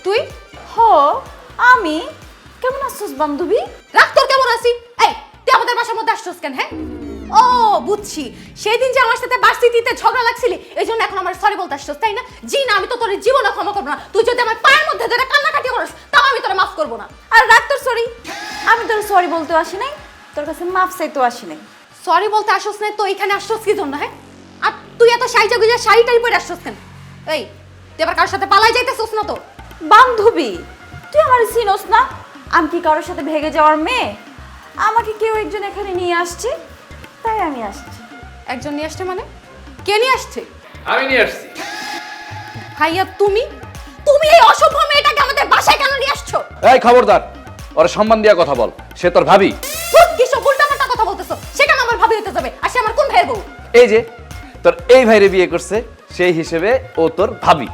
তুই? হ আমি। কেমন আছিস বান্ধবী? রাখ তোর কেমন আছি? এই তুই আমাদের বাসার মধ্যে আসছস কেন? হ্যাঁ, ও বুঝছি, সেই দিন যে আমার সাথে ভার্সিটিতে ঝগড়া লাগছিলি এই জন্য এখন আমার সরি বলতে আসছস, তাই না? জি না, আমি তো তোর জীবনে ক্ষমা করবো না। তুই যদি আমার পায়ের মধ্যে ধরে কান্নাকাটি করিস তাও আমি তোরে মাফ করবো না। আর রাখ তোর সরি। আমি তোর সরি বলতে আসি নাই, তোর কাছে মাফ চাইতেও আসি নাই। সরি বলতে আসছস না তো এখানে আসছস কি জন্য? হ্যাঁ, আর তুই এত সাইজা গুজা শাড়িটাই পরে আসছস কেন? এই তুই আবার কারোর সাথে পালাই যাইতেছস না তো? বান্ধবী তুই আমার চিনোস না? আমি কি কারোর সাথে ভেগে যাওয়ার মেয়ে? আমাকে কেউ একজন এখানে নিয়ে আসছে, তাই আমি আসছি। একজন নিয়ে আসছে মানে? কে নিয়ে আসছে? আমি নিয়ে আসছি। ভাইয়া তুমি তুমি এই অসভ্য মেয়েটাকে আমাদের বাসায় কেন নিয়ে আসছো? এই খবরদার, ওর সম্মান দিয়া কথা বল, সে তোর ভাবি। কি সব উল্টাপাল্টা কথা বলতেছো? সেখানে আমার ভাবি হতে যাবে আর সে আমার কোন ভাইয়ের বউ? এই যে তোর এই ভাইরে বিয়ে করছে, সেই হিসেবে ও তোর ভাবি।